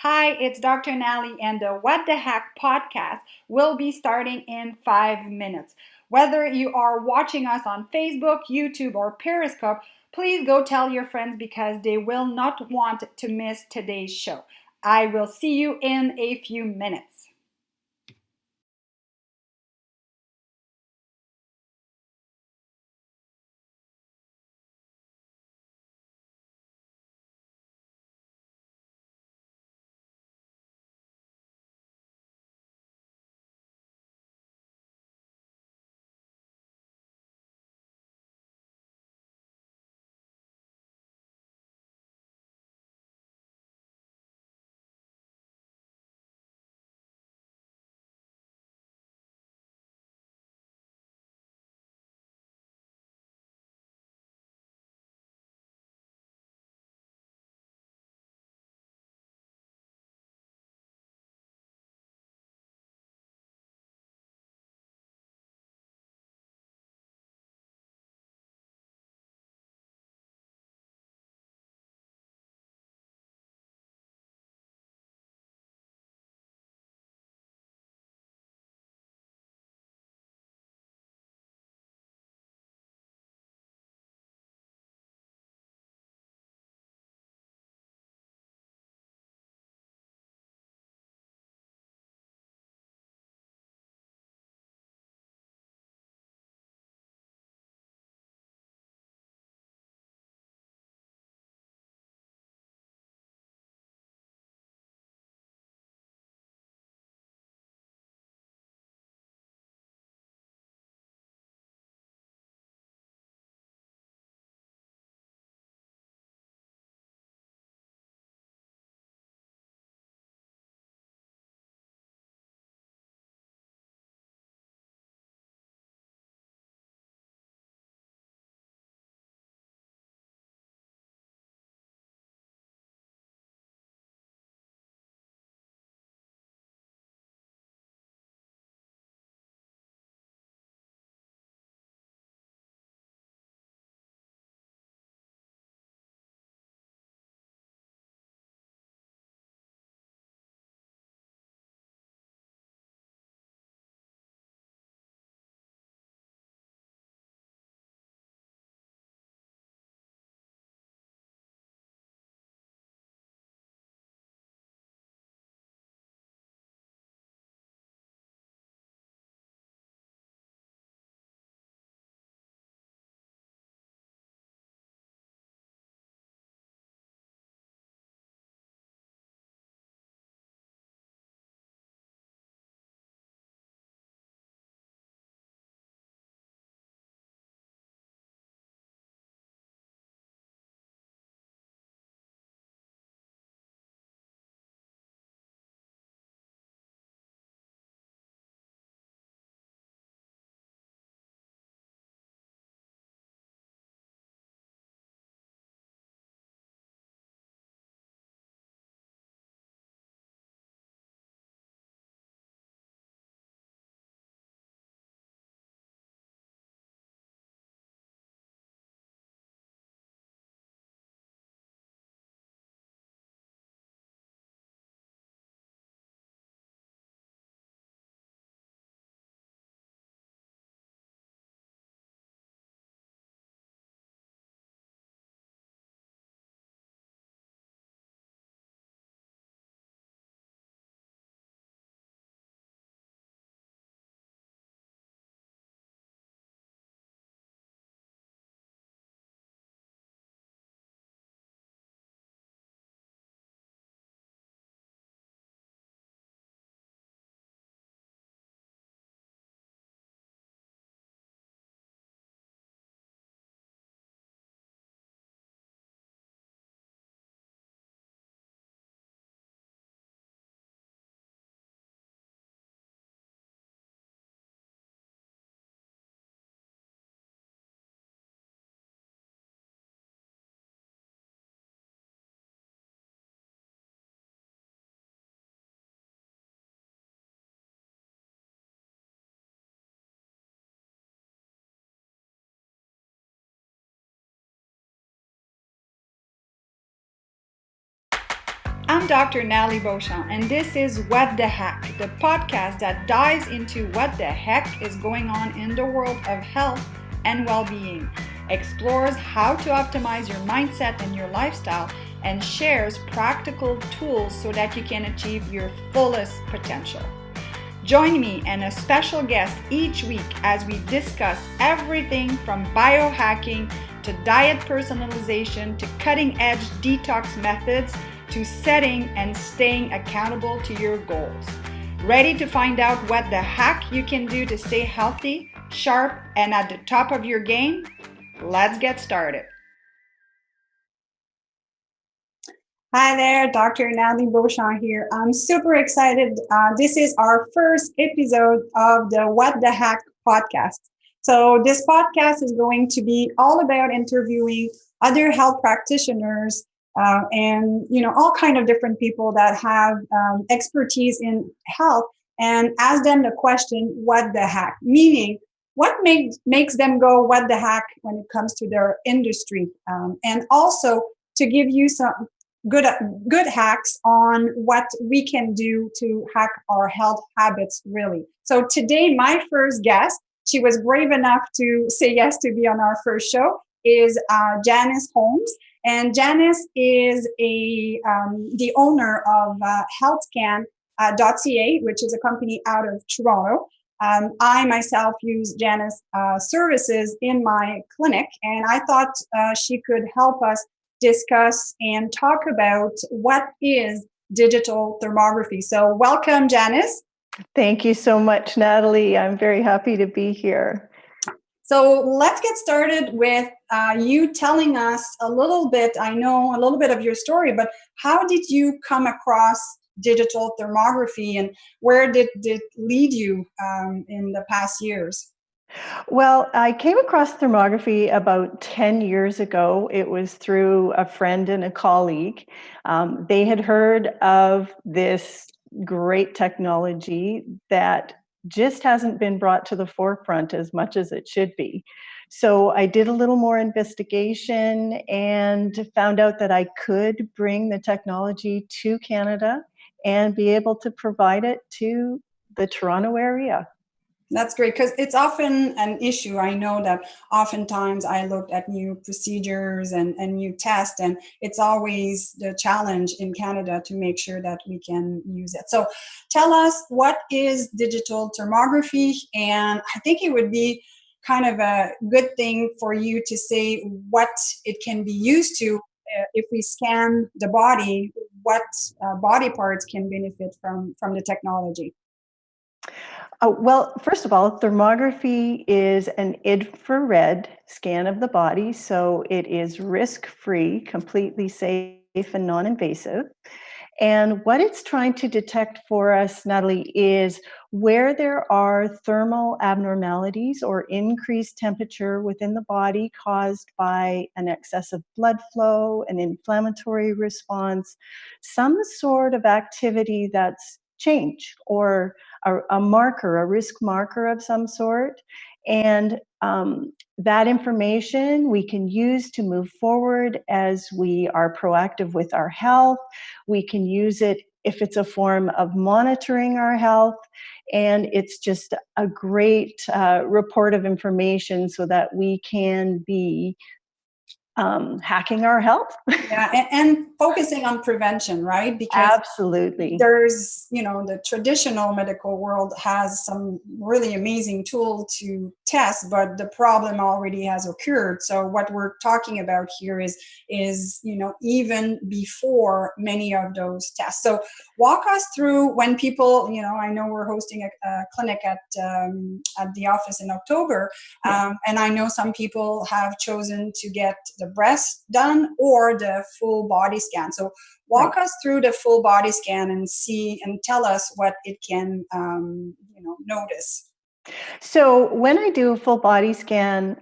Hi, it's Dr. Nathalie, and the What the Heck podcast will be starting in 5 minutes. Whether you are watching us on Facebook, YouTube, or Periscope, please go tell your friends because they will not want to miss today's show. I will see you in a few minutes. Dr. Nathalie Beauchamp, and this is What the Hack, the podcast that dives into what the heck is going on in the world of health and well-being, explores how to optimize your mindset and your lifestyle, and shares practical tools so that you can achieve your fullest potential. Join me and a special guest each week as we discuss everything from biohacking to diet personalization to cutting-edge detox methods to setting and staying accountable to your goals. Ready to find out what the heck you can do to stay healthy, sharp, and at the top of your game? Let's get started. Hi there, Dr. Nathalie Beauchamp here. I'm super excited. This is our first episode of the What the Hack podcast. So this podcast is going to be all about interviewing other health practitioners and all kind of different people that have expertise in health, and ask them the question, what the heck? Meaning, what makes them go, what the heck, when it comes to their industry? And also to give you some good hacks on what we can do to hack our health habits, really. So today, my first guest, she was brave enough to say yes to be on our first show, is Janice Holmes. And Janice is the owner of HealthSCAN.ca, which is a company out of Toronto. I myself use Janice services in my clinic, and I thought she could help us discuss and talk about what is digital thermography. So welcome, Janice. Thank you so much, Nathalie. I'm very happy to be here. So let's get started with you telling us a little bit. I know a little bit of your story, but how did you come across digital thermography, and where did it lead you in the past years? Well, I came across thermography about 10 years ago. It was through a friend and a colleague. They had heard of this great technology that just hasn't been brought to the forefront as much as it should be. So I did a little more investigation and found out that I could bring the technology to Canada and be able to provide it to the Toronto area. That's great, because it's often an issue. I know that oftentimes I look at new procedures and new tests, and it's always the challenge in Canada to make sure that we can use it. So tell us, what is digital thermography? And I think it would be kind of a good thing for you to say what it can be used to. If we scan the body, what body parts can benefit from the technology? Well, first of all, thermography is an infrared scan of the body, so it is risk-free, completely safe and non-invasive. And what it's trying to detect for us, Nathalie, is where there are thermal abnormalities or increased temperature within the body caused by an excessive blood flow, an inflammatory response, some sort of activity that's changed, or a marker, a risk marker of some sort. And that information we can use to move forward as we are proactive with our health. We can use it if it's a form of monitoring our health. And it's just a great report of information so that we can be hacking our health. Yeah, and focusing on prevention, right? Because absolutely, there's, the traditional medical world has some really amazing tool to test, but the problem already has occurred. So what we're talking about here is even before many of those tests. So walk us through when people, I know we're hosting a clinic at the office in October, and I know some people have chosen to get the breast done or the full body scan. So walk us through the full body scan and tell us what it can notice. So when I do a full body scan,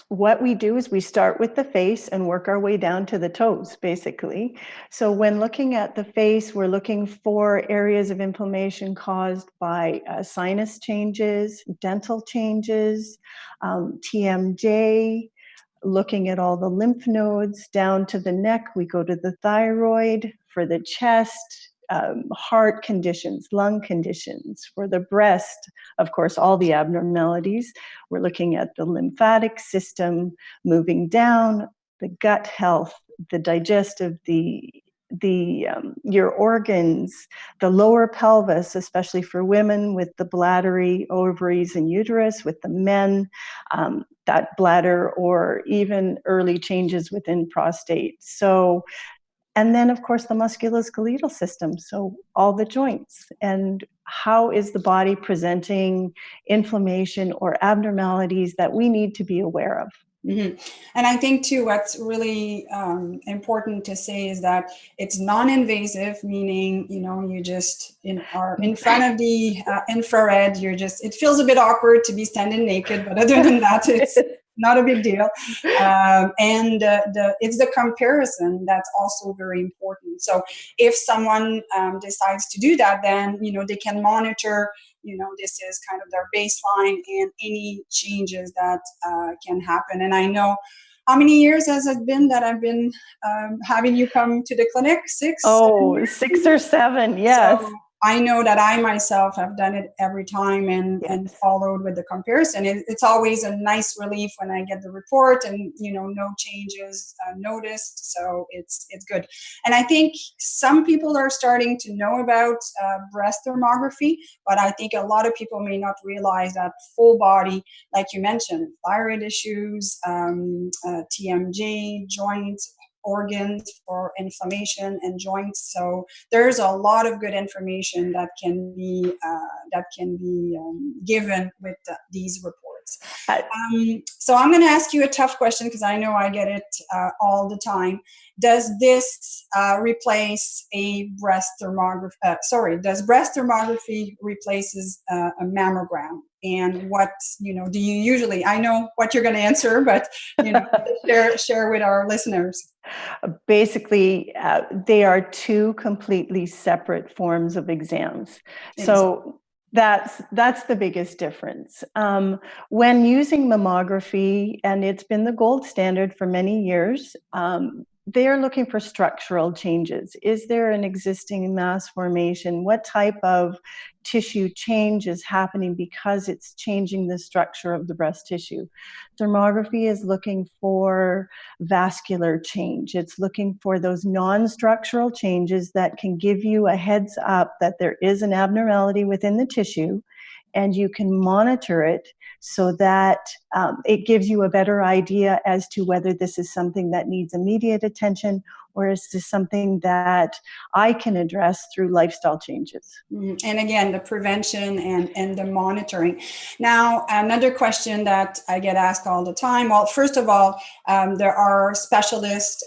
what we do is we start with the face and work our way down to the toes, basically. So when looking at the face, we're looking for areas of inflammation caused by sinus changes, dental changes, TMJ, looking at all the lymph nodes down to the neck. We go to the thyroid, for the chest, heart conditions, lung conditions, for the breast, of course, all the abnormalities. We're looking at the lymphatic system, moving down, the gut health, the digestive, your organs, the lower pelvis, especially for women with the bladder, ovaries, and uterus, with the men, that bladder, or even early changes within prostate. So, and then of course the musculoskeletal system, so all the joints, and how is the body presenting inflammation or abnormalities that we need to be aware of. Mm-hmm. And I think too, what's really important to say is that it's non-invasive, meaning, you just are in front of the infrared. It feels a bit awkward to be standing naked, but other than that, it's not a big deal. And it's the comparison that's also very important. So if someone decides to do that, then, they can monitor, this is kind of their baseline and any changes that can happen. And I know, how many years has it been that I've been having you come to the clinic? 6? Oh, 6 or 7, yes. So I know that I myself have done it every time and followed with the comparison. It's always a nice relief when I get the report and, no changes noticed. So it's good. And I think some people are starting to know about breast thermography, but I think a lot of people may not realize that full body, like you mentioned, thyroid issues, TMJ, joints, organs for inflammation and joints. So there's a lot of good information that can be given with these reports. So I'm going to ask you a tough question because I know I get it all the time. Does this replace a breast thermography? Does breast thermography replaces a mammogram? And what do you usually? I know what you're going to answer, but share with our listeners. Basically, they are two completely separate forms of exams. So that's the biggest difference. When using mammography, and it's been the gold standard for many years, they are looking for structural changes. Is there an existing mass formation? What type of tissue change is happening because it's changing the structure of the breast tissue? Thermography is looking for vascular change. It's looking for those non-structural changes that can give you a heads up that there is an abnormality within the tissue, and you can monitor it so that it gives you a better idea as to whether this is something that needs immediate attention or is this something that I can address through lifestyle changes. And again, the prevention and the monitoring. Now, another question that I get asked all the time. Well, first of all, there are specialists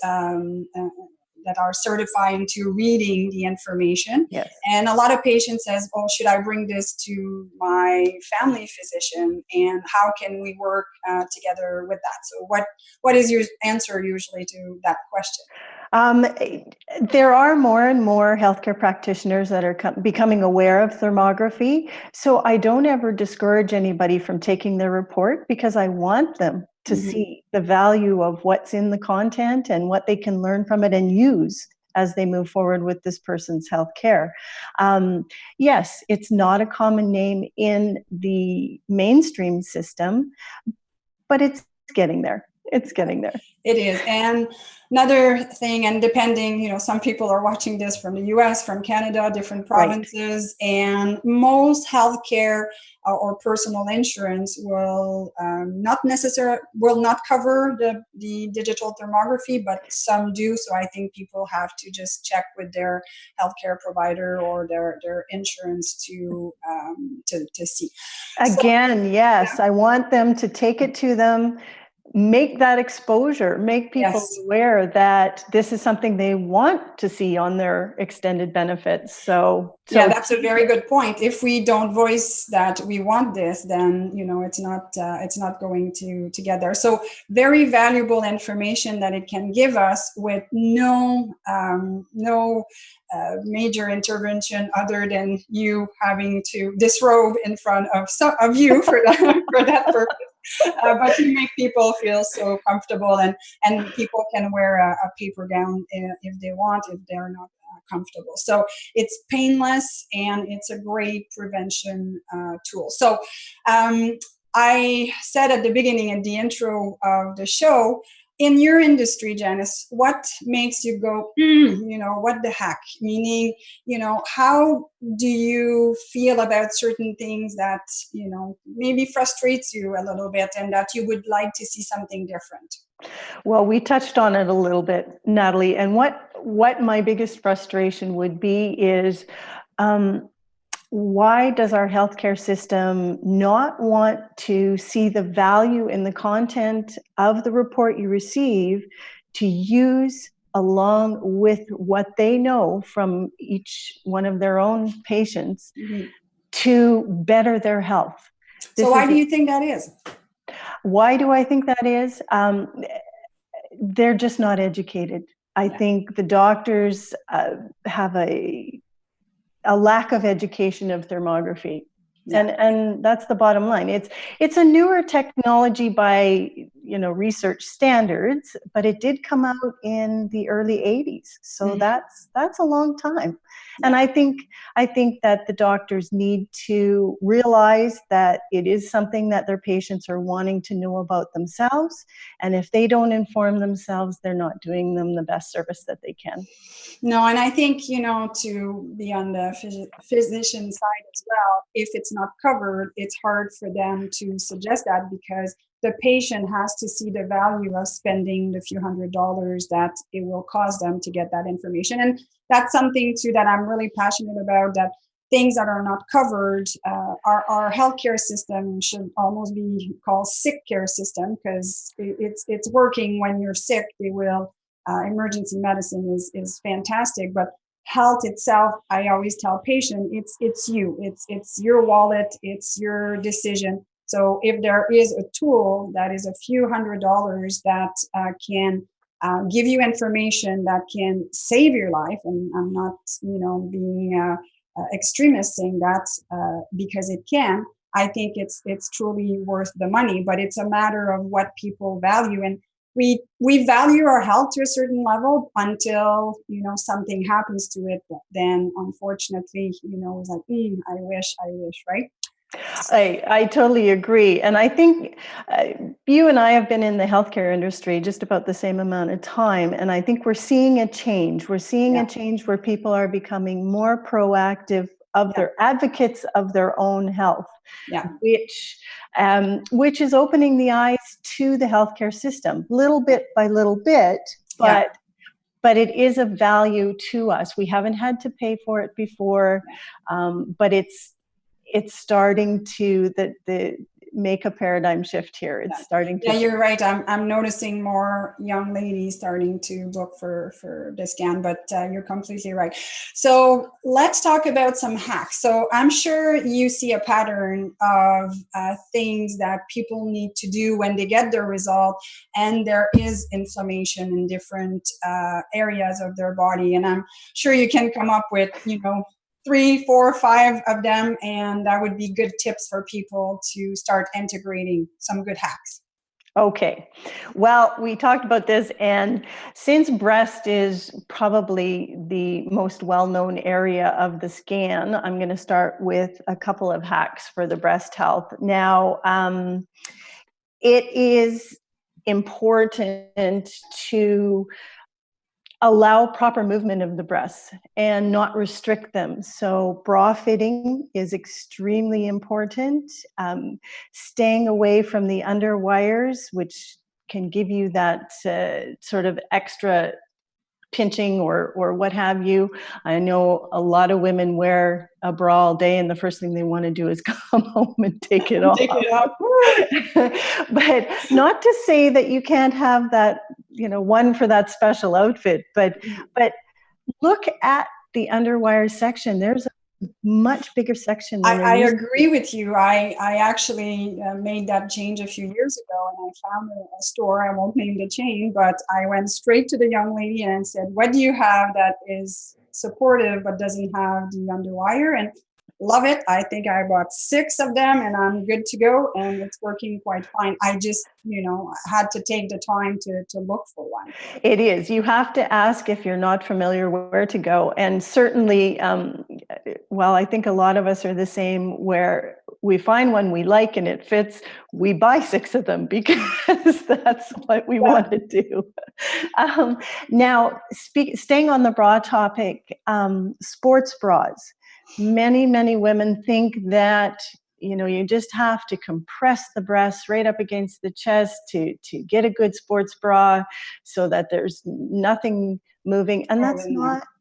that are certified into reading the information. Yes. And a lot of patients says, oh, should I bring this to my family physician? And how can we work together with that? So what is your answer usually to that question? There are more and more healthcare practitioners that are becoming aware of thermography. So I don't ever discourage anybody from taking their report because I want them to see the value of what's in the content and what they can learn from it and use as they move forward with this person's healthcare. Yes, it's not a common name in the mainstream system, but it's getting there. It's getting there. It is. And another thing, and depending, some people are watching this from the US, from Canada, different provinces, right. And most healthcare or personal insurance will not cover the digital thermography, but some do. So I think people have to just check with their healthcare provider or their insurance to see. Again, yes, I want them to take it to them. Make that exposure, make people aware that this is something they want to see on their extended benefits. So that's a very good point. If we don't voice that we want this, then it's not going to get there. So very valuable information that it can give us with no major intervention other than you having to disrobe in front of you for that purpose. But you make people feel so comfortable, and people can wear a paper gown if they want, if they're not comfortable. So it's painless and it's a great prevention tool. So I said at the beginning, at the intro of the show, in your industry, Janice, what makes you go, what the heck? Meaning, how do you feel about certain things that, maybe frustrates you a little bit and that you would like to see something different? Well, we touched on it a little bit, Nathalie, and what my biggest frustration would be is, why does our healthcare system not want to see the value in the content of the report you receive to use along with what they know from each one of their own patients to better their health? So why do you think that is? Why do I think that is? They're just not educated. I think the doctors have a lack of education of thermography. And that's the bottom line. It's a newer technology by research standards, but it did come out in the early 80s. So that's a long time. And I think that the doctors need to realize that it is something that their patients are wanting to know about themselves. And if they don't inform themselves, they're not doing them the best service that they can. No, and I think, to be on the physician side as well, if it's not covered, it's hard for them to suggest that because the patient has to see the value of spending the few $100s that it will cost them to get that information. And that's something too that I'm really passionate about, that things that are not covered, our healthcare system should almost be called sick care system, because it's working when you're sick. They will emergency medicine is fantastic, but health itself, I always tell patients, it's you, it's your wallet, it's your decision. So if there is a tool that is a few $100s that can give you information that can save your life, and I'm not being extremist saying that because it can, I think it's truly worth the money. But it's a matter of what people value, and we value our health to a certain level until something happens to it. Then unfortunately, it's like I wish, right? I totally agree. And I think you and I have been in the healthcare industry just about the same amount of time. And I think we're seeing a change. We're seeing a change where people are becoming more proactive of their advocates of their own health, which is opening the eyes to the healthcare system little bit by little bit, but it is of value to us. We haven't had to pay for it before, but it's starting to make a paradigm shift here. It's starting to. Yeah, you're right. I'm noticing more young ladies starting to book for the scan, but you're completely right. So let's talk about some hacks. So I'm sure you see a pattern of things that people need to do when they get their result, and there is inflammation in different areas of their body. And I'm sure you can come up with, 3, 4, 5 of them, and that would be good tips for people to start integrating some good hacks. Okay. Well, we talked about this, and since breast is probably the most well-known area of the scan, I'm going to start with a couple of hacks for the breast health. Now, it is important to allow proper movement of the breasts and not restrict them. So bra fitting is extremely important. Staying away from the underwires, which can give you that sort of extra pinching or what have you. I know a lot of women wear a bra all day, and the first thing they want to do is come home and take it off. But not to say that you can't have that, one for that special outfit, but look at the underwire section. There's a much bigger section than I agree with you. I actually made that change a few years ago, and I found a store, I won't name the chain, but I went straight to the young lady and said, what do you have that is supportive but doesn't have the underwire? And love it. I think I bought 6 of them and I'm good to go, and it's working quite fine. I just, had to take the time to look for one. It is. You have to ask if you're not familiar where to go. And certainly, well, I think a lot of us are the same, where we find one we like and it fits, we buy 6 of them because that's what we Yeah. want to do. Now, staying on the bra topic, sports bras. Many, many women think that you just have to compress the breasts right up against the chest to get a good sports bra, so that there's nothing moving, and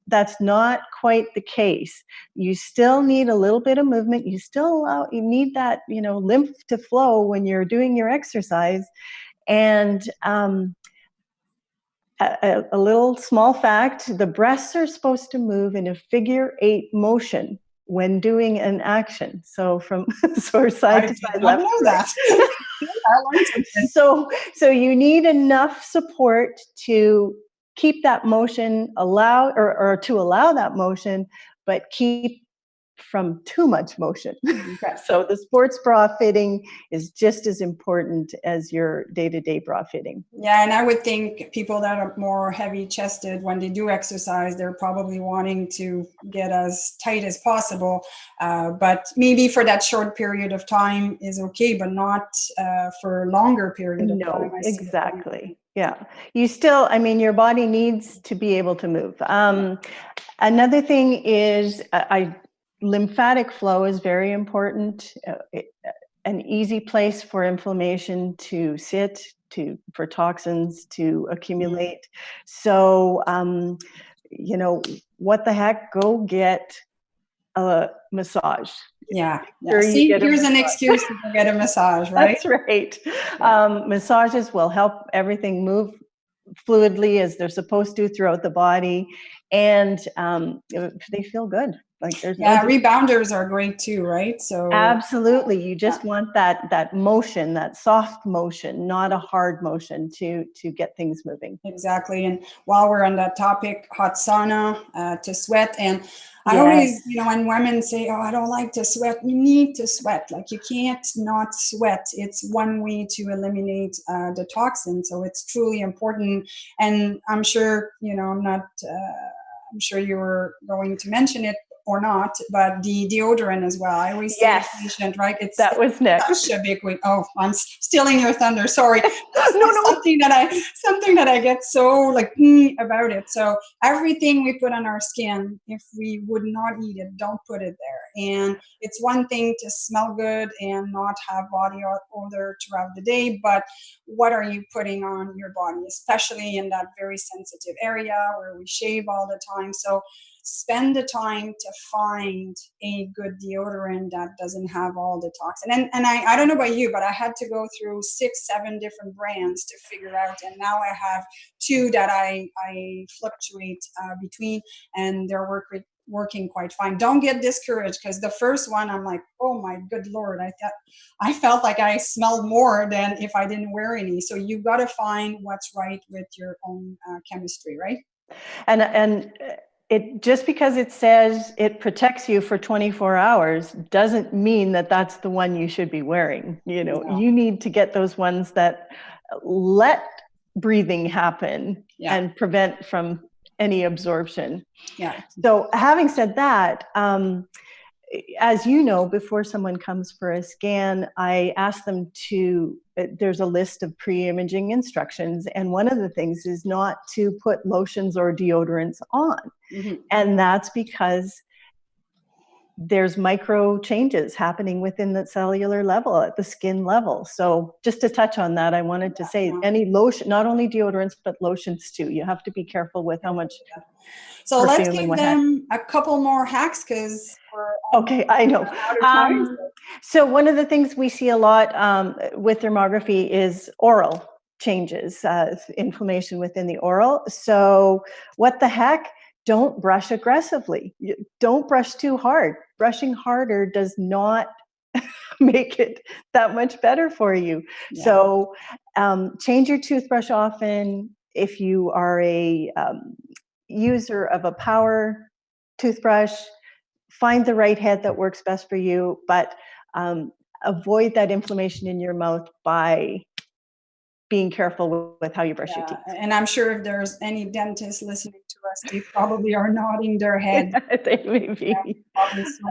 that's not quite the case. You still need a little bit of movement. You need that lymph to flow when you're doing your exercise. And a little small fact: the breasts are supposed to move in a figure-8 motion when doing an action. So from I side to did side, not left know to right. that. I learned something. So you need enough support to keep that motion, or to allow that motion, but keep from too much motion. Okay. So the sports bra fitting is just as important as your day-to-day bra fitting. Yeah, and I would think people that are more heavy chested, when they do exercise, they're probably wanting to get as tight as possible. But maybe for that short period of time is okay, but not for a longer period of time. No, I see the point. exactly. Yeah. Your body needs to be able to move. Another thing is, lymphatic flow is very important. An easy place for inflammation to sit, for toxins to accumulate. So, what the heck? Go get a massage. Yeah. Sure, you See, get a here's an massage. excuse to go get a massage, right? That's right. Yeah. Massages will help everything move fluidly as they're supposed to throughout the body, and they feel good. Like there's no Yeah, rebounders are great too, right? So absolutely. You yeah. just want that motion, that soft motion, not a hard motion to get things moving. Exactly. And while we're on that topic, hot sauna to sweat. And I Yes. always, when women say, oh, I don't like to sweat, you need to sweat. Like you can't not sweat. It's one way to eliminate the toxin. So it's truly important. And I'm sure, I'm sure you were going to mention it or not, but the deodorant as well. I always say to Yes. patient, right? It's That was next. such a big week. Oh, I'm stealing your thunder. Sorry. No. Something that I get so like about it. So everything we put on our skin, if we would not eat it, don't put it there. And it's one thing to smell good and not have body odor throughout the day, but what are you putting on your body, especially in that very sensitive area where we shave all the time? So spend the time to find a good deodorant that doesn't have all the toxin. And I don't know about you, but I had to go through 6, 7 different brands to figure out. And now I have 2 that I fluctuate between, and they're working quite fine. Don't get discouraged, because the first one I'm like, oh my good Lord, I felt like I smelled more than if I didn't wear any. So you got to find what's right with your own chemistry, right? And it, just because it says it protects you for 24 hours doesn't mean that that's the one you should be wearing. No. You need to get those ones that let breathing happen and prevent from any absorption. Yeah. So having said that, as you know, before someone comes for a scan, I ask them there's a list of pre-imaging instructions. And one of the things is not to put lotions or deodorants on. Mm-hmm. And that's because there's micro changes happening within the cellular level, at the skin level. So just to touch on that, I wanted to say any lotion, not only deodorants, but lotions too. You have to be careful with how much So let's perfume and give what have you. them a couple more hacks, because we're Okay, I know. out of time. So one of the things we see a lot with thermography is oral changes, inflammation within the oral. So what the heck? Don't brush aggressively. Don't brush too hard. Brushing harder does not make it that much better for you. Yeah. So change your toothbrush often. If you are a user of a power toothbrush, find the right head that works best for you, but avoid that inflammation in your mouth by being careful with how you brush your teeth. And I'm sure if there's any dentists listening to us, they probably are nodding their head. They may be. Probably so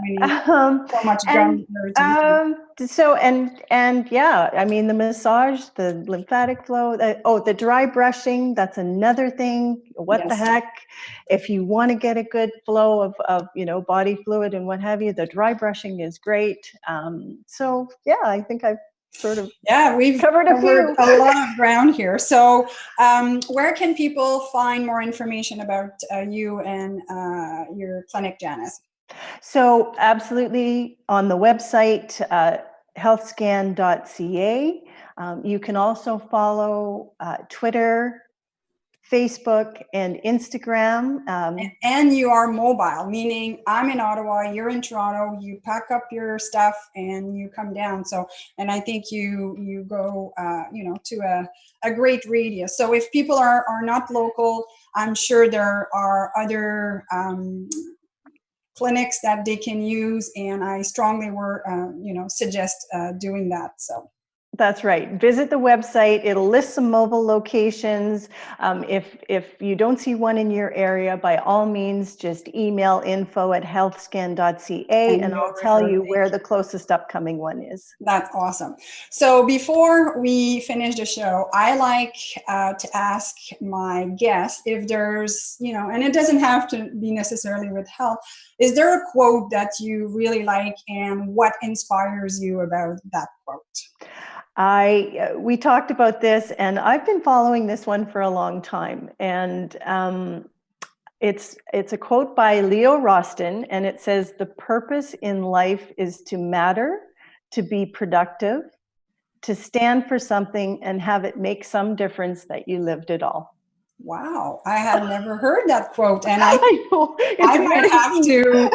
much And gum irritation. yeah, I mean, the massage, the lymphatic flow, the dry brushing, that's another thing. What the Yes. heck? If you want to get a good flow of body fluid and what have you, the dry brushing is great. So yeah, I think I've sort of we've covered a few. a lot of ground here. So where can people find more information about you and your clinic, Janice? So absolutely on the website, healthscan.ca. You can also follow Twitter, Facebook, and Instagram. And you are mobile, meaning I'm in Ottawa, you're in Toronto, you pack up your stuff and you come down. So, and I think you go, to a great radius. So if people are not local, I'm sure there are other clinics that they can use, and I strongly suggest doing that. So that's right. Visit the website. It'll list some mobile locations. If you don't see one in your area, by all means, just email info@healthscan.ca and I'll tell you where the closest upcoming one is. That's awesome. So before we finish the show, I like to ask my guests if there's, and it doesn't have to be necessarily with health, is there a quote that you really like and what inspires you about that quote? We talked about this, and I've been following this one for a long time. And it's a quote by Leo Roston, and it says, "The purpose in life is to matter, to be productive, to stand for something, and have it make some difference that you lived it all." Wow, I had never heard that quote, and I know, I might have to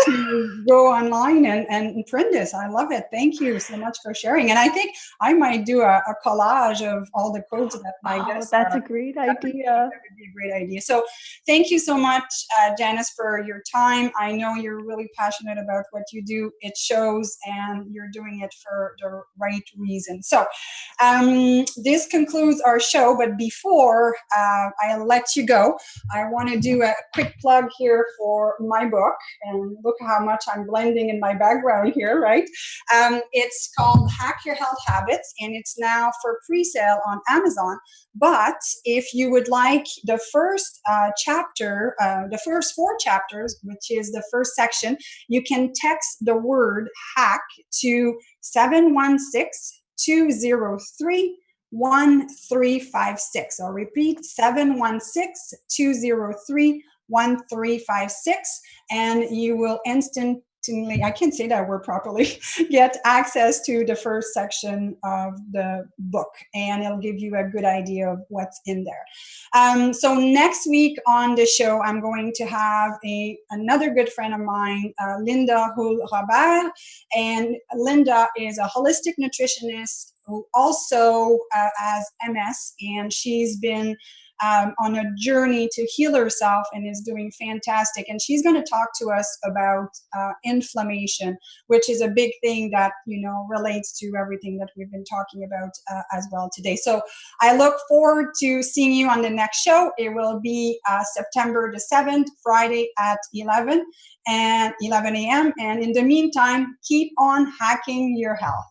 go online and print this. I love it. Thank you so much for sharing. And I think I might do a collage of all the quotes that my guests. That's a great idea. That would be a great idea. So thank you so much, Janice, for your time. I know you're really passionate about what you do. It shows, and you're doing it for the right reason. So this concludes our show. But before I let you go, I want to do a quick plug here for my book. And look how much I'm blending in my background here, right? It's called Hack Your Health Habits, and it's now for pre-sale on Amazon. But if you would like the first chapter, the first 4 chapters, which is the first section, you can text the word hack to 716-203-1356. I'll repeat, 716-203-1356, and you will instantly, I can't say that word properly, get access to the first section of the book, and it'll give you a good idea of what's in there. So next week on the show, I'm going to have another good friend of mine, Linda Hull-Robert, and Linda is a holistic nutritionist who also has MS, and she's been on a journey to heal herself and is doing fantastic. And she's going to talk to us about inflammation, which is a big thing that, relates to everything that we've been talking about as well today. So I look forward to seeing you on the next show. It will be September the 7th, Friday at 11 a.m. And in the meantime, keep on hacking your health.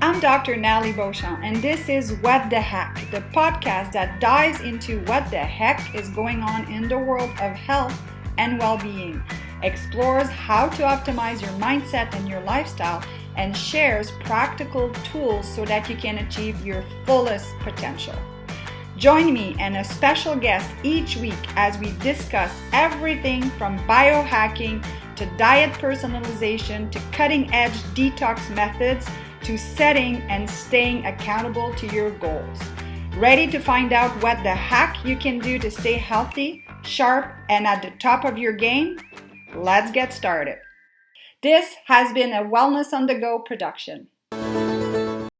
I'm Dr. Nathalie Beauchamp, and this is What the Heck, the podcast that dives into what the heck is going on in the world of health and well-being, explores how to optimize your mindset and your lifestyle, and shares practical tools so that you can achieve your fullest potential. Join me and a special guest each week as we discuss everything from biohacking to diet personalization to cutting-edge detox methods to setting and staying accountable to your goals. Ready to find out what the heck you can do to stay healthy, sharp, and at the top of your game? Let's get started. This has been a Wellness on the Go production.